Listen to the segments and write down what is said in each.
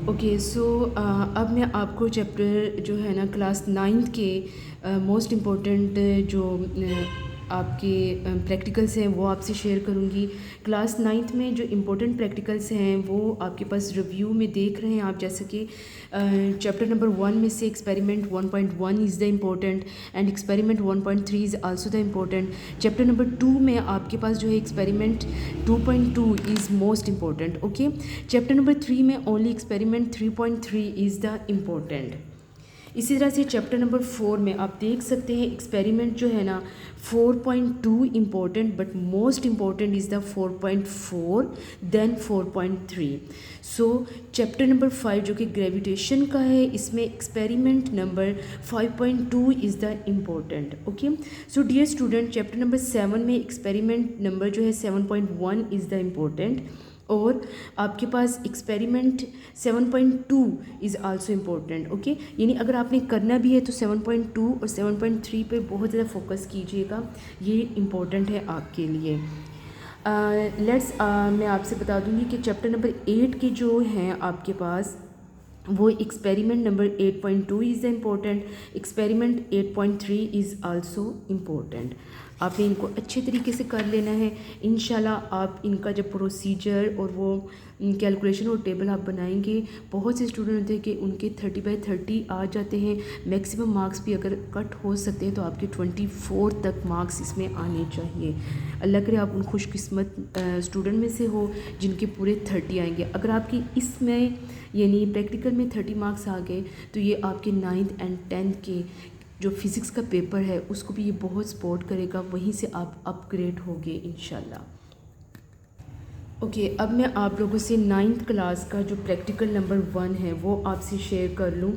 Okay so अब मैं आपको चैप्टर जो है ना क्लास नाइन्थ के मोस्ट इम्पोर्टेंट जो आपके प्रैक्टिकल्स हैं वो आपसे शेयर करूँगी। क्लास नाइन्थ में जो इम्पोर्टेंट प्रैक्टिकल्स हैं वो आपके पास रिव्यू में देख रहे हैं आप, जैसे कि चैप्टर नंबर 1 में से experiment 1.1 is the important and experiment 1.3 is also the important. Chapter number 2 में आपके पास जो है experiment 2.2 is most important. Okay, chapter number 3 में only experiment 3.3 is the important. इसी तरह से चैप्टर नंबर 4 में आप देख सकते हैं एक्सपेरिमेंट जो है ना 4.2 important, but most important is the 4.4 then 4.3। So chapter number 5 जो कि ग्रेविटेशन का है, इसमें experiment number 5.2 is the important. Okay, so dear student, chapter number 7 में एक्सपेरिमेंट नंबर जो है 7.1 इज़ द इम्पोर्टेंट, और आपके पास experiment 7.2 is also important. Okay, यानी अगर आपने करना भी है तो 7.2 और 7.3 पे बहुत ज़्यादा फोकस कीजिएगा, ये इम्पोर्टेंट है आपके लिए। मैं आपसे बता दूंगी कि चैप्टर नंबर 8 के जो हैं आपके पास वो experiment number 8.2 is the important, experiment 8.3 is also important. आपने इनको अच्छे तरीके से कर लेना है। इंशाल्लाह आप इनका जब प्रोसीजर और वो कैलकुलेशन और टेबल आप बनाएंगे, बहुत से स्टूडेंट होते हैं कि उनके 30/30 आ जाते हैं। मैक्सिमम मार्क्स भी अगर कट हो सकते हैं तो आपके 24 तक मार्क्स इसमें आने चाहिए। अल्लाह करे आप उन खुशकिस्मत स्टूडेंट में से हो जिनके पूरे 30 आएंगे। अगर आपकी इसमें यानी प्रैक्टिकल में 30 मार्क्स आ गए तो ये आपके 9th एंड 10th के जो फिज़िक्स का पेपर है उसको भी ये बहुत सपोर्ट करेगा, वहीं से आप अपग्रेड होगे इंशाल्लाह। ओके, अब मैं आप लोगों से 9th क्लास का जो प्रैक्टिकल नंबर 1 है वो आपसे शेयर कर लूँ।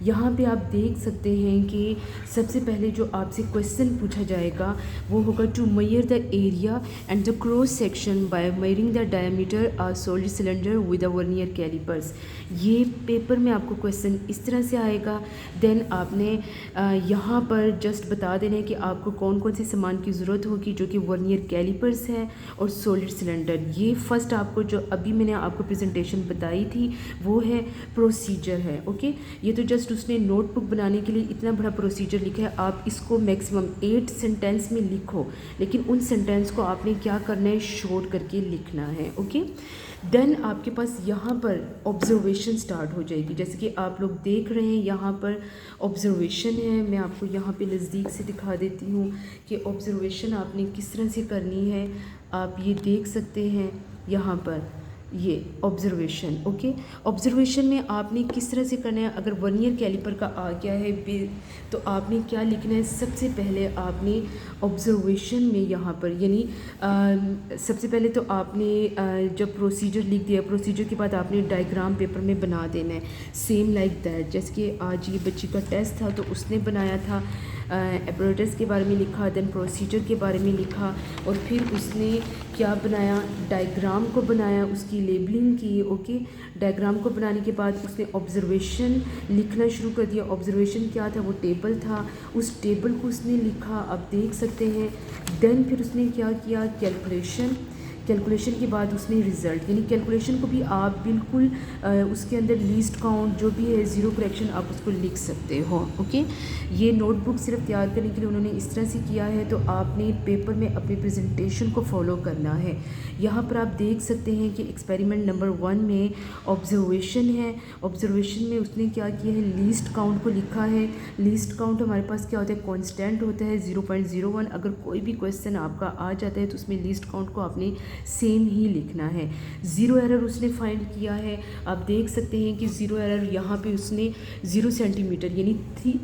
यहाँ पे आप देख सकते हैं कि सबसे पहले जो आपसे क्वेश्चन पूछा जाएगा वो होगा to measure the area and the cross section by measuring the diameter of solid cylinder with a vernier callipers. ये पेपर में आपको क्वेश्चन इस तरह से आएगा। देन आपने यहाँ पर जस्ट बता देना है कि आपको कौन कौन से सामान की ज़रूरत होगी, जो कि वर्नियर कैलिपर्स है और सॉलिड सिलेंडर। ये फर्स्ट आपको जो अभी मैंने आपको प्रेजेंटेशन बताई थी वो है प्रोसीजर है। ओके, ये तो जस्ट उसने नोटबुक बनाने के लिए इतना बड़ा प्रोसीजर लिखा है। आप इसको मैक्सिमम 8 सेंटेंस में लिखो, लेकिन उन सेंटेंस को आपने क्या करना है, शॉर्ट करके लिखना है। ओके, देन आपके पास यहाँ पर ऑब्जर्वेशन स्टार्ट हो जाएगी। जैसे कि आप लोग देख रहे हैं यहाँ पर ऑब्जर्वेशन है। मैं आपको यहाँ पे नज़दीक से दिखा देती हूँ कि ऑब्जर्वेशन आपने किस तरह से करनी है। आप ये देख सकते हैं यहाँ पर ये ऑब्जर्वेशन। ओके, ऑब्जर्वेशन में आपने किस तरह से करना है। अगर वर्नियर कैलिपर का आ गया है तो आपने क्या लिखना है, सबसे पहले आपने ऑब्जर्वेशन में यहाँ पर यानी सबसे पहले तो आपने जब प्रोसीजर लिख दिया, प्रोसीजर के बाद आपने डायग्राम पेपर में बना देना है सेम लाइक दैट। जैसे कि आज ये बच्ची का टेस्ट था तो उसने बनाया था, एपरेटस के बारे में लिखा, देन प्रोसीजर के बारे में लिखा, और फिर उसने क्या बनाया, डायग्राम को बनाया, उसकी लेबलिंग की। ओके, डायग्राम को बनाने के बाद उसने ऑब्जर्वेशन लिखना शुरू कर दिया। ऑब्जर्वेशन क्या था, वो टेबल था, उस टेबल को उसने लिखा, आप देख सकते हैं। देन फिर उसने क्या किया, कैलकुलेशन, कैलकुलेशन के बाद उसने रिज़ल्ट, यानी कैलकुलेशन को भी आप बिल्कुल उसके अंदर लीस्ट काउंट जो भी है, ज़ीरो करेक्शन, आप उसको लिख सकते हो। ओके, ये नोटबुक सिर्फ तैयार करने के लिए उन्होंने इस तरह से किया है, तो आपने पेपर में अपने प्रेजेंटेशन को फॉलो करना है। यहाँ पर आप देख सकते हैं कि एक्सपेरिमेंट नंबर 1 में ऑब्जर्वेशन है। ऑब्जर्वेशन में उसने क्या किया है, लीस्ट काउंट को लिखा है। लीस्ट काउंट हमारे पास क्या होता है, कॉन्स्टेंट होता है 0.01। अगर कोई भी क्वेश्चन आपका आ जाता है तो उसमें लीस्ट काउंट को आपने सेम ही लिखना है। ज़ीरो एरर उसने फाइंड किया है। आप देख सकते हैं कि ज़ीरो एरर यहाँ पे उसने 0 सेंटीमीटर, यानी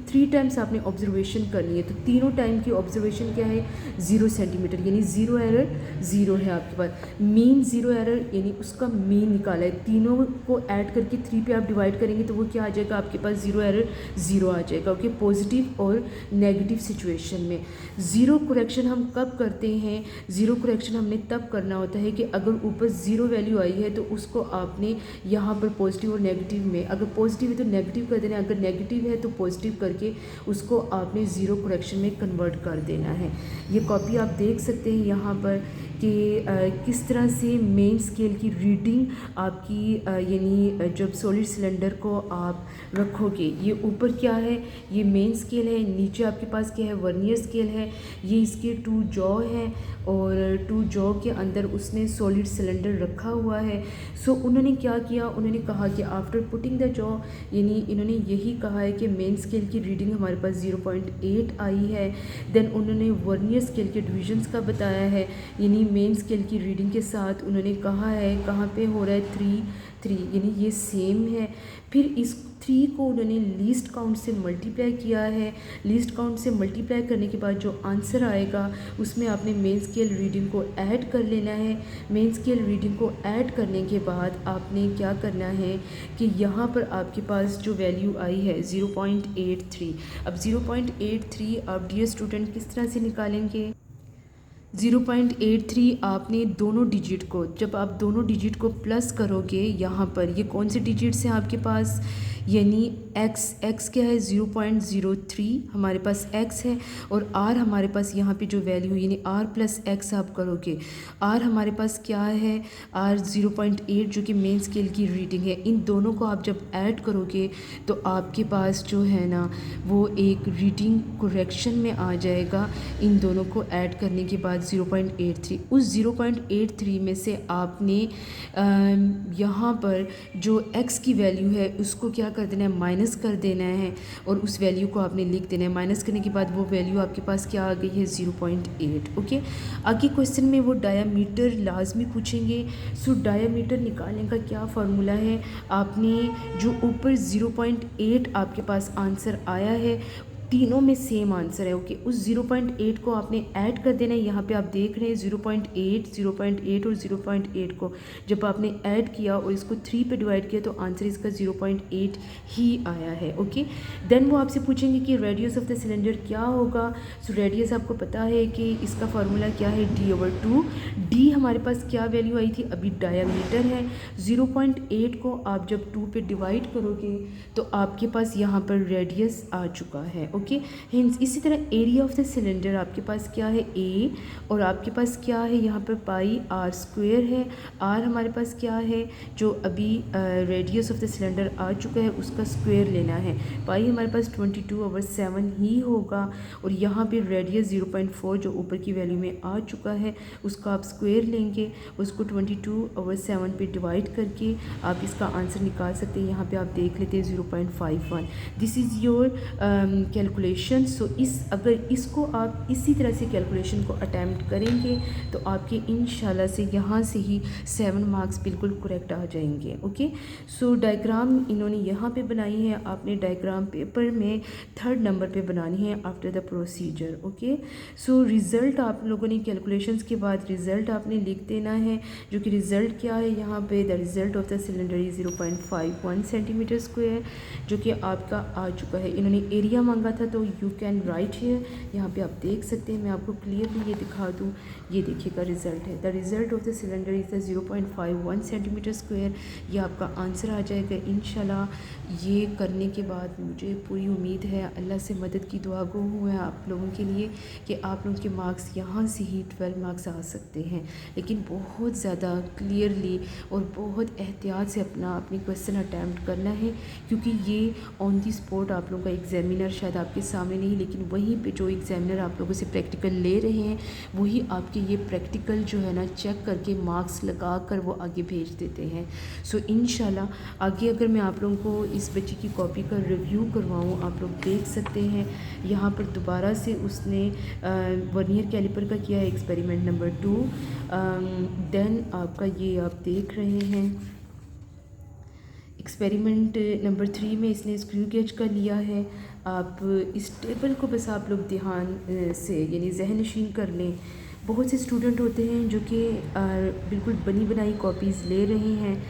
3 टाइम्स आपने ऑब्जर्वेशन करनी है, तो तीनों टाइम की ऑब्जर्वेशन क्या है, 0 सेंटीमीटर, यानी ज़ीरो एरर 0 है आपके पास। मीन ज़ीरो एरर यानी उसका मीन निकाला है, तीनों को ऐड करके 3 पे आप डिवाइड करेंगे तो वो क्या आ जाएगा, आपके पास ज़ीरो एरर 0 आ जाएगा। ओके, पॉजिटिव और नेगेटिव सिचुएशन में ज़ीरो करेक्शन हम कब करते हैं, ज़ीरो करेक्शन हमने तब करना होता है कि अगर ऊपर ज़ीरो वैल्यू आई है तो उसको आपने यहाँ पर पॉजिटिव और नेगेटिव में, अगर पॉजिटिव है तो नेगेटिव कर देना है, अगर नेगेटिव है तो पॉजिटिव करके उसको आपने ज़ीरो करेक्शन में कन्वर्ट कर देना है। ये कॉपी आप देख सकते हैं यहाँ पर कि किस तरह से मेन स्केल की रीडिंग आपकी यानी जब सॉलिड सिलेंडर को आप रखोगे, ये ऊपर क्या है, ये मेन स्केल है, नीचे आपके पास क्या है, वर्नियर स्केल है, ये इसके 2 जॉ है और 2 जॉ के अंदर उसने सॉलिड सिलेंडर रखा हुआ है। सो उन्होंने क्या किया, उन्होंने कहा कि आफ्टर पुटिंग द जॉ, यानी इन्होंने यही कहा है कि मेन स्केल की रीडिंग हमारे पास 0.8 आई है। देन उन्होंने वर्नियर स्केल के डिविजन्स का बताया है, यानी मेन स्केल की रीडिंग के साथ उन्होंने कहा है कहाँ पे हो रहा है 3 यानी ये सेम है। फिर इस 3 को उन्होंने लीस्ट काउंट से मल्टीप्लाई किया है। लीस्ट काउंट से मल्टीप्लाई करने के बाद जो आंसर आएगा उसमें आपने मेन स्केल रीडिंग को ऐड कर लेना है। मेन स्केल रीडिंग को ऐड करने के बाद आपने क्या करना है कि यहाँ पर आपके पास जो वैल्यू आई है 0.83। अब 0.83 आप डियर स्टूडेंट किस तरह से निकालेंगे? 0.83 आपने दोनों डिजिट को, जब आप दोनों डिजिट को प्लस करोगे, यहाँ पर ये कौन से डिजिट्स हैं आपके पास, यानी x क्या है 0.03 हमारे पास x है, और r हमारे पास यहाँ पे जो वैल्यू यानी r प्लस x आप करोगे, r हमारे पास क्या है, r 0.8 जो कि मेन स्केल की रीडिंग है। इन दोनों को आप जब ऐड करोगे तो आपके पास जो है ना वो एक रीडिंग करेक्शन में आ जाएगा। इन दोनों को ऐड करने के बाद 0.83, उस 0.83 में से आपने यहाँ पर जो x की वैल्यू है उसको क्या कर देना है, माइनस कर देना है, और उस वैल्यू को आपने लिख देना है। माइनस करने के बाद वो वैल्यू आपके पास क्या आ गई है 0.8। ओके, आगे क्वेश्चन में वो डायामीटर लाजमी पूछेंगे। सो डायामीटर निकालने का क्या फार्मूला है, आपने जो ऊपर 0.8 आपके पास आंसर आया है, तीनों में सेम आंसर है। ओके, उस 0.8 को आपने ऐड कर देना है। यहाँ पे आप देख रहे हैं 0.8, 0.8 और 0.8 को जब आपने ऐड किया और इसको 3 पे डिवाइड किया तो आंसर इसका 0.8 ही आया है। ओके, देन वो आपसे पूछेंगे कि रेडियस ऑफ द सिलेंडर क्या होगा। सो रेडियस आपको पता है कि इसका फार्मूला क्या है, d/2। d हमारे पास क्या वैल्यू आई थी, अभी डायामीटर है। 0.8 को आप जब 2 पे डिवाइड करोगे तो आपके पास यहाँ पर रेडियस आ चुका है। ओके, हिंस इसी तरह एरिया ऑफ द सिलेंडर आपके पास क्या है a, और आपके पास क्या है यहाँ पर पाई r² है। r हमारे पास क्या है, जो अभी रेडियस ऑफ द सिलेंडर आ चुका है उसका स्क्वायर लेना है। पाई हमारे पास 22/7 ही होगा, और यहाँ पे रेडियस 0.4 जो ऊपर की वैल्यू में आ चुका है उसका आप स्क्वायर लेंगे, उसको 22/7 पे डिवाइड करके आप इसका आंसर निकाल सकते हैं। यहाँ पे आप देख लेते हैं 0.51। This is your calculation. So अगर इसको आप इसी तरह से कैलकुलेशन को अटैम्प्ट करेंगे तो आपके इंशाल्लाह से यहाँ से ही 7 मार्क्स बिल्कुल करेक्ट आ जाएंगे। ओके, सो डायग्राम इन्होंने यहाँ पे बनाई है, आपने डायग्राम पेपर में 3rd नंबर पे बनानी है after the procedure. Okay, so result आप लोगों ने कैलकुलेशंस के बाद रिज़ल्ट आपने लिख देना है, जो कि रिज़ल्ट क्या है यहाँ पे, the result of the cylinder is 0.51 centimetre square, जो कि आपका आ चुका है। इन्होंने एरिया मांगा था तो यू कैन राइट हियर, यहाँ पे आप देख सकते हैं। मैं आपको क्लियरली ये दिखा दूँ, ये देखिएगा रिज़ल्ट है, the result of the cylinder is the 0.51 centimetre square. ये आपका आंसर आ जाएगा इंशाल्लाह। ये करने के बाद मुझे पूरी उम्मीद है, अल्लाह से मदद की दुआ गो हूँ आप लोगों के लिए कि आप लोगों के मार्क्स यहाँ से ही 12 मार्क्स आ सकते हैं, लेकिन बहुत ज़्यादा क्लियरली और बहुत एहतियात से अपनी क्वेश्चन अटैम्प्ट करना है, क्योंकि ये ऑन दी स्पॉट आप लोगों का एग्जामिनर शायद आपके सामने नहीं, लेकिन वहीं पे जो एग्जामिनर आप लोगों से प्रैक्टिकल ले रहे हैं वही आपके ये प्रैक्टिकल जो है ना चेक करके मार्क्स लगा कर वो आगे भेज देते हैं। सो इंशाल्लाह आगे अगर मैं आप लोगों को इस बच्चे की कॉपी का रिव्यू करवाऊँ, आप लोग देख सकते हैं यहाँ पर दोबारा से उसने वर्नियर कैलिपर का किया है एक्सपेरिमेंट नंबर 2। देन आपका ये आप देख रहे हैं एक्सपेरिमेंट नंबर 3 में इसने स्क्रू गेज का लिया है। आप इस टेबल को बस आप लोग ध्यान से यानी जहन नशीन कर लें। बहुत से स्टूडेंट होते हैं जो कि बिल्कुल बनी बनाई कॉपीज़ ले रहे हैं।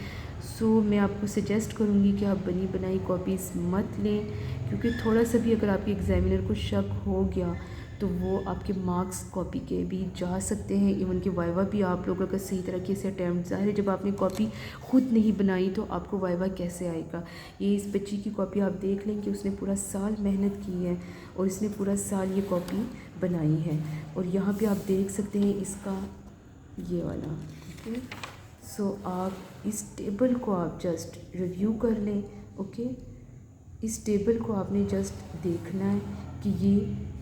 सो मैं आपको सजेस्ट करूँगी कि आप बनी बनाई कॉपीज़ मत लें, क्योंकि थोड़ा सा भी अगर आपके एग्ज़ामिनर को शक हो गया तो वो आपके मार्क्स कॉपी के भी जा सकते हैं। इवन कि वाइवा भी आप लोग अगर सही तरीके से अटैम्प्ट, ज़ाहिर है जब आपने कॉपी ख़ुद नहीं बनाई तो आपको वाइवा कैसे आएगा। ये इस बच्ची की कॉपी आप देख लें कि उसने पूरा साल मेहनत की है और इसने पूरा साल ये कॉपी बनाई है। और यहाँ पे आप देख सकते हैं इसका ये वाला, ओके। सो आप इस टेबल को आप जस्ट रिव्यू कर लें, ओके। इस टेबल को आपने जस्ट देखना है कि ये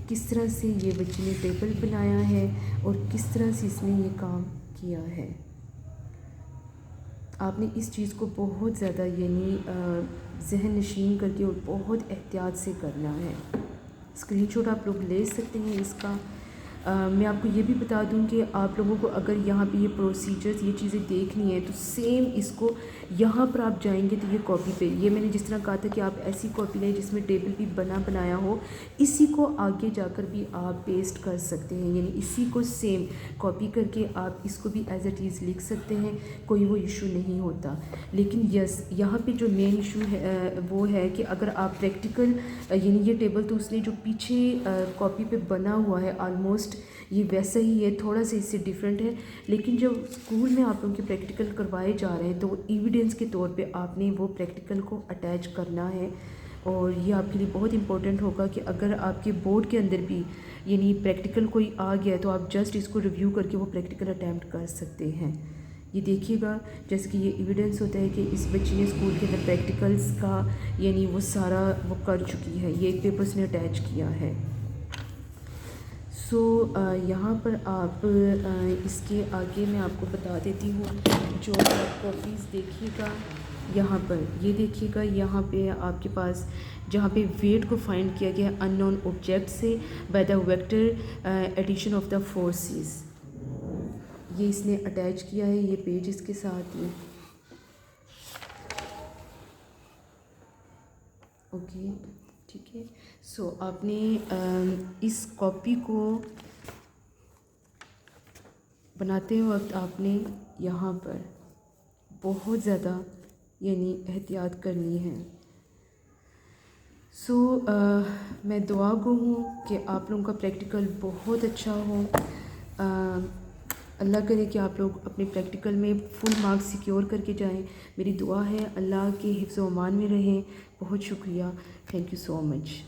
किस तरह से ये बच्ची ने टेबल बनाया है और किस तरह से इसने ये काम किया है। आपने इस चीज़ को बहुत ज़्यादा यानी जहन नशीन करके और बहुत एहतियात से करना है। स्क्रीनशॉट आप लोग ले सकते हैं इसका। मैं आपको ये भी बता दूं कि आप लोगों को अगर यहाँ पे ये प्रोसीजर्स, ये चीज़ें देखनी है तो सेम इसको यहाँ पर आप जाएंगे तो ये कॉपी पे, ये मैंने जिस तरह कहा था कि आप ऐसी कॉपी लें जिसमें टेबल भी बनाया हो, इसी को आगे जाकर भी आप पेस्ट कर सकते हैं। यानी इसी को सेम कॉपी करके आप इसको भी एज इट इज़ लिख सकते हैं, कोई वो इशू नहीं होता। लेकिन यस, यहाँ पे जो मेन इशू है वो है कि अगर आप प्रैक्टिकल यानी ये टेबल तो उसने जो पीछे कॉपी पे बना हुआ है ऑलमोस्ट ये वैसा ही है, थोड़ा सा इससे डिफरेंट है। लेकिन जब स्कूल में आप लोगों के प्रैक्टिकल करवाए जा रहे हैं तो एविडेंस के तौर पे आपने वो प्रैक्टिकल को अटैच करना है। और ये आपके लिए बहुत इंपॉर्टेंट होगा कि अगर आपके बोर्ड के अंदर भी यानी प्रैक्टिकल कोई आ गया है तो आप जस्ट इसको रिव्यू करके वो प्रैक्टिकल अटैम्प्ट कर सकते हैं। ये देखिएगा जैसे कि ये एविडेंस होता है कि इस बच्ची ने स्कूल के अंदर प्रैक्टिकल्स का यानी वो सारा वो कर चुकी है, ये एक पेपर उसने अटैच किया है। सो यहाँ पर आप इसके आगे मैं आपको बता देती हूँ, जो आप कॉपीज़ देखिएगा यहाँ पर, ये देखिएगा यहाँ पे आपके पास जहाँ पे वेट को फाइंड किया गया अननोन ऑब्जेक्ट से by the vector addition of the forces, ये इसने अटैच किया है, ये पेज इसके साथ ही, ओके, ठीक है। सो आपने इस कॉपी को बनाते वक्त आपने यहाँ पर बहुत ज़्यादा यानी एहतियात करनी है। सो मैं दुआ गो हूँ कि आप लोगों का प्रैक्टिकल बहुत अच्छा हो। अल्लाह करे कि आप लोग अपने प्रैक्टिकल में फुल मार्क्स सिक्योर करके जाएं। मेरी दुआ है अल्लाह के हिफ्ज़ व अमान में रहें। बहुत शुक्रिया, थैंक यू सो मच।